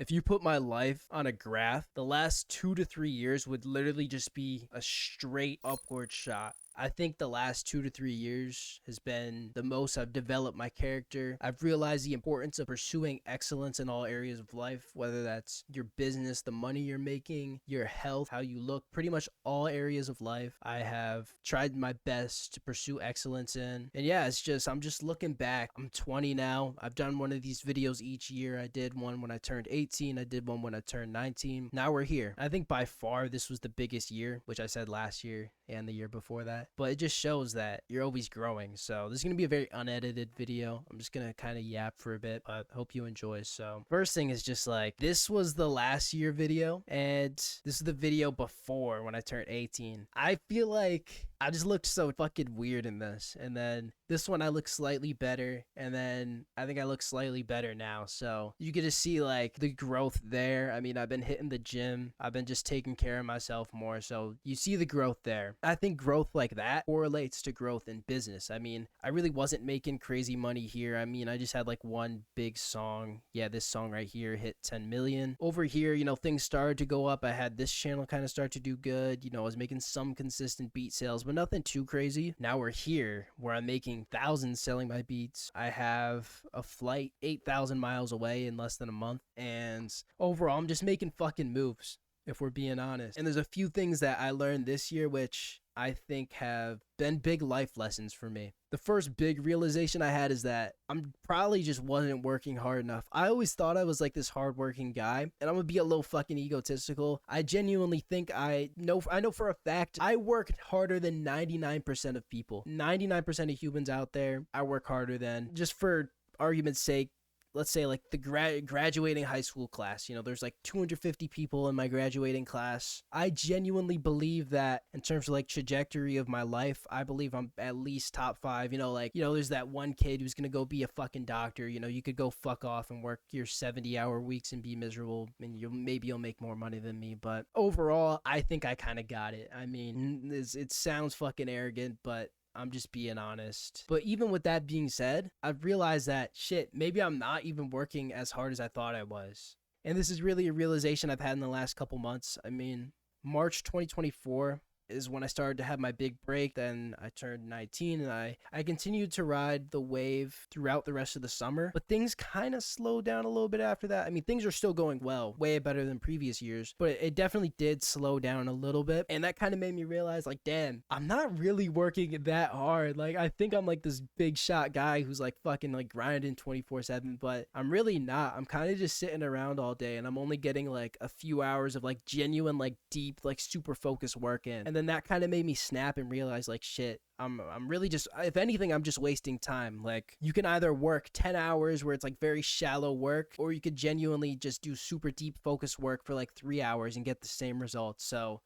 If you put my life on a graph, the last 2 to 3 years would literally just be a straight upward shot. I think the last 2 to 3 years has been the most I've developed my character. I've realized the importance of pursuing excellence in all areas of life, whether that's your business, the money you're making, your health, how you look, pretty much all areas of life. I have tried my best to pursue excellence in. And yeah, I'm just looking back. I'm 20 now. I've done one of these videos each year. I did one when I turned 18. I did one when I turned 19. Now we're here. I think by far this was the biggest year, which I said last year and the year before that. But it just shows that you're always growing. So this is going to be a very unedited video. I'm just going to kind of yap for a bit, but hope you enjoy. So first thing is just like, this was the last year video, and this is the video before when I turned 18. I feel like I just looked so fucking weird in this. And then this one I look slightly better, and then I think I look slightly better now. So you get to see like the growth there. I mean, I've been hitting the gym. I've been just taking care of myself more. So you see the growth there. I think growth like that correlates to growth in business. I mean, I really wasn't making crazy money here. I mean, I just had like one big song. Yeah, this song right here hit 10 million. Over here, things started to go up. I had this channel kind of start to do good. I was making some consistent beat sales, but nothing too crazy. Now we're here where I'm making thousands selling my beats. I have a flight 8,000 miles away in less than a month. And overall, I'm just making fucking moves, if we're being honest. And there's a few things that I learned this year which I think have been big life lessons for me. The first big realization I had is that I'm probably just wasn't working hard enough. I always thought I was like this hardworking guy, and I'm gonna be a little fucking egotistical. I genuinely think I know for a fact I work harder than 99% of people. 99% of humans out there, I work harder than. Just for argument's sake, let's say like the graduating high school class, there's like 250 people in my graduating class. I genuinely believe that in terms of like trajectory of my life, I believe I'm at least top 5. There's that one kid who's gonna go be a fucking doctor. You could go fuck off and work your 70-hour weeks and be miserable, and you'll make more money than me. But overall, I think I kind of got it. I mean, it sounds fucking arrogant, but I'm just being honest. But even with that being said, I've realized that shit, maybe I'm not even working as hard as I thought I was. And this is really a realization I've had in the last couple months. I mean, March 2024 is when I started to have my big break. Then I turned 19, and I continued to ride the wave throughout the rest of the summer. But things kind of slowed down a little bit after that. I mean, things are still going well, way better than previous years, but it definitely did slow down a little bit. And that kind of made me realize, like, damn, I'm not really working that hard. Like, I think I'm like this big shot guy who's like fucking like grinding 24/7, but I'm really not. I'm kind of just sitting around all day, and I'm only getting like a few hours of like genuine, like deep, like super focused work in. And then that kind of made me snap and realize, like, shit, I'm really just, if anything, I'm just wasting time. Like, you can either work 10 hours where it's like very shallow work, or you could genuinely just do super deep focused work for like 3 hours and get the same results. So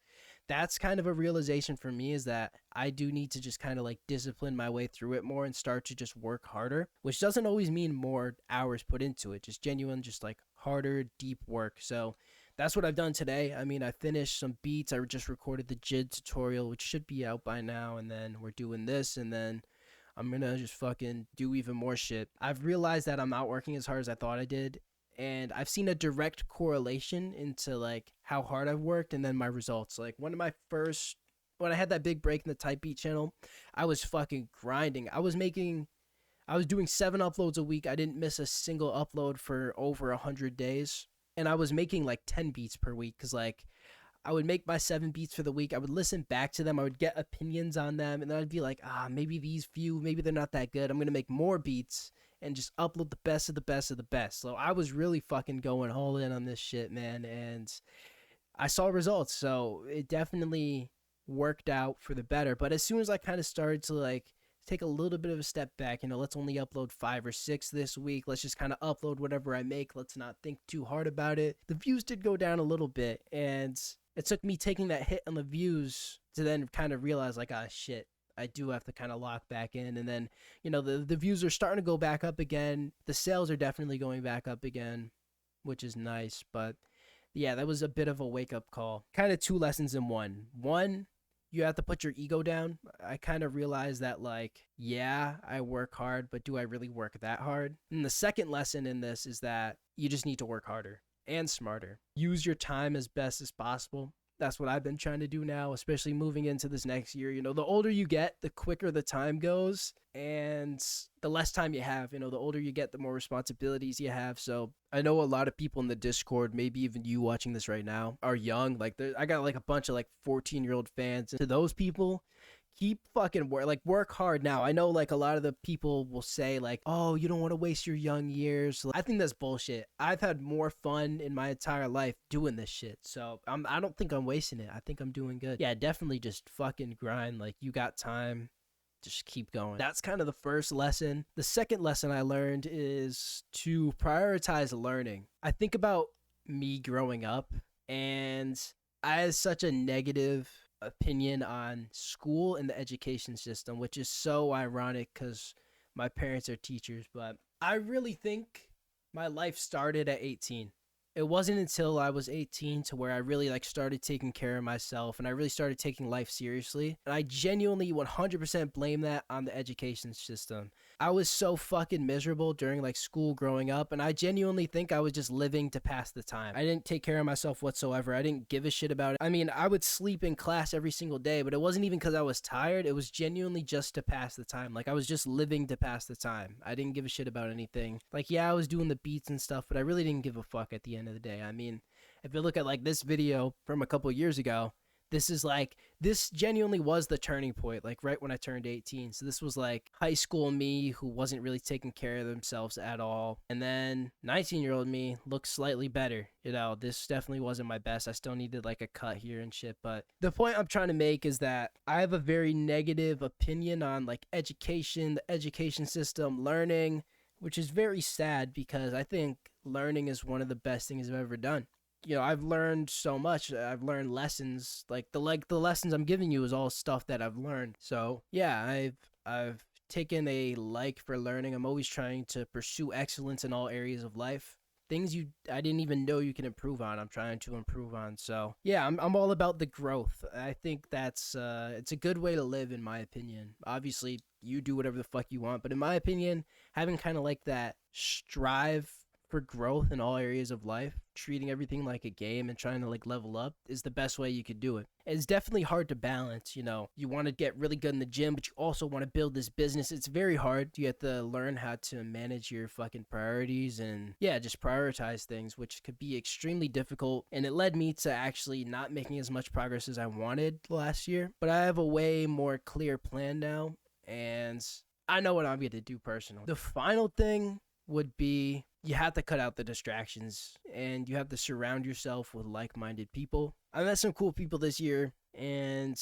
that's kind of a realization for me, is that I do need to just kind of like discipline my way through it more and start to just work harder, which doesn't always mean more hours put into it, just genuine, just like harder, deep work. So that's what I've done today. I mean, I finished some beats. I just recorded the JID tutorial, which should be out by now. And then we're doing this, and then I'm going to just fucking do even more shit. I've realized that I'm not working as hard as I thought I did. And I've seen a direct correlation into like how hard I've worked and then my results. Like when I had that big break in the type beat channel, I was fucking grinding. I was doing 7 uploads a week. I didn't miss a single upload for over 100 days. And I was making like 10 beats per week, because like I would make my 7 beats for the week. I would listen back to them. I would get opinions on them. And then I'd be like, maybe these few, maybe they're not that good. I'm going to make more beats and just upload the best of the best of the best. So I was really fucking going all in on this shit, man. And I saw results. So it definitely worked out for the better. But as soon as I kind of started to like take a little bit of a step back, let's only upload 5 or 6 this week. Let's just kind of upload whatever I make. Let's not think too hard about it. The views did go down a little bit, and it took me taking that hit on the views to then kind of realize, like, shit, I do have to kind of lock back in. And then, the views are starting to go back up again. The sales are definitely going back up again, which is nice. But yeah, that was a bit of a wake-up call. Kind of 2 lessons in one. One, you have to put your ego down. I kind of realized that, like, yeah, I work hard, but do I really work that hard? And the second lesson in this is that you just need to work harder. and smarter. Use your time as best as possible. That's what I've been trying to do now, especially moving into this next year. The older you get, the quicker the time goes and the less time you have. The older you get, the more responsibilities you have. So I know a lot of people in the Discord, maybe even you watching this right now, are young. Like, I got like a bunch of like 14-year-old fans. And to those people, keep fucking work hard now. I know like a lot of the people will say like, oh, you don't want to waste your young years. I think that's bullshit. I've had more fun in my entire life doing this shit, so I don't think I'm wasting it. I think I'm doing good. Yeah, definitely just fucking grind. Like, you got time, just keep going. That's kind of the first lesson. The second lesson I learned is to prioritize learning. I think about me growing up, and I had such a negative opinion on school and the education system, which is so ironic because my parents are teachers. But I really think my life started at 18. It wasn't until I was 18 to where I really like started taking care of myself, and I really started taking life seriously. And I genuinely 100% blame that on the education system. I was so fucking miserable during like school growing up, and I genuinely think I was just living to pass the time. I didn't take care of myself whatsoever. I didn't give a shit about it. I mean, I would sleep in class every single day, but it wasn't even because I was tired. It was genuinely just to pass the time. Like, I was just living to pass the time. I didn't give a shit about anything. Like, yeah, I was doing the beats and stuff, but I really didn't give a fuck at the end of the day. I mean, if you look at like this video from a couple years ago, this genuinely was the turning point, like right when I turned 18. So this was like high school me who wasn't really taking care of themselves at all. And then 19-year-old me looks slightly better. This definitely wasn't my best. I still needed like a cut here and shit. But the point I'm trying to make is that I have a very negative opinion on like education, the education system, learning, which is very sad because I think learning is one of the best things I've ever done. I've learned so much. I've learned lessons. Like the lessons I'm giving you is all stuff that I've learned. So yeah, I've taken a like for learning. I'm always trying to pursue excellence in all areas of life. Things I didn't even know you can improve on, I'm trying to improve on. So yeah, I'm all about the growth. I think that's it's a good way to live, in my opinion. Obviously, you do whatever the fuck you want, but in my opinion, having kind of like that strive for growth in all areas of life, treating everything like a game and trying to like level up is the best way you could do it. It's definitely hard to balance. You want to get really good in the gym, but you also want to build this business. It's very hard. You have to learn how to manage your fucking priorities and yeah, just prioritize things, which could be extremely difficult. And it led me to actually not making as much progress as I wanted last year, but I have a way more clear plan now, and I know what I'm going to do personally. The final thing would be, you have to cut out the distractions and you have to surround yourself with like-minded people. I met some cool people this year, and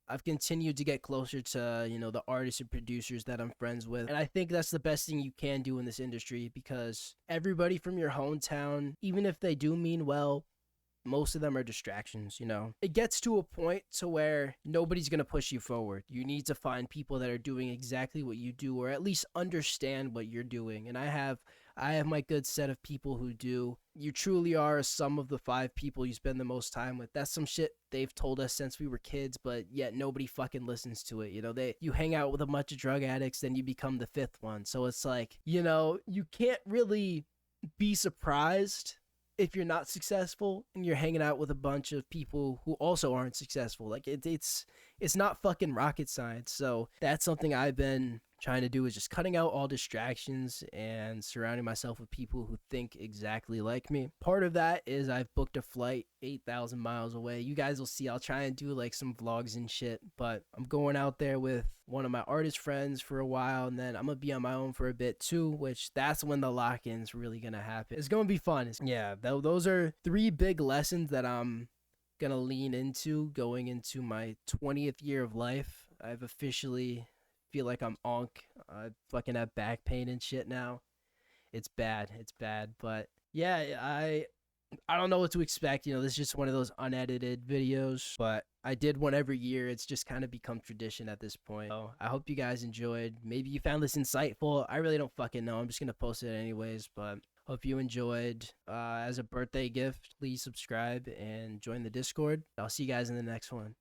I've continued to get closer to, the artists and producers that I'm friends with. And I think that's the best thing you can do in this industry, because everybody from your hometown, even if they do mean well, most of them are distractions. It gets to a point to where nobody's going to push you forward. You need to find people that are doing exactly what you do, or at least understand what you're doing. And I have my good set of people who do. You truly are a sum of the 5 people you spend the most time with. That's some shit they've told us since we were kids, but yet nobody fucking listens to it. You hang out with a bunch of drug addicts, then you become the 5th one. So it's like, you can't really be surprised if you're not successful and you're hanging out with a bunch of people who also aren't successful. Like, it's not fucking rocket science. So that's something I've been trying to do, is just cutting out all distractions and surrounding myself with people who think exactly like me. Part of that is I've booked a flight 8,000 miles away. You guys will see. I'll try and do like some vlogs and shit, but I'm going out there with one of my artist friends for a while, and then I'm gonna be on my own for a bit too, which that's when the lock-in's really gonna happen. It's gonna be fun. Those are 3 big lessons that I'm gonna lean into going into my 20th year of life. I've officially feel like I'm onk. I fucking have back pain and shit now. It's bad. But yeah, I don't know what to expect. This is just one of those unedited videos, but I did one every year. It's just kind of become tradition at this point. So I hope you guys enjoyed. Maybe you found this insightful. I really don't fucking know. I'm just gonna post it anyways, but hope you enjoyed. As a birthday gift, please subscribe and join the Discord. I'll see you guys in the next one.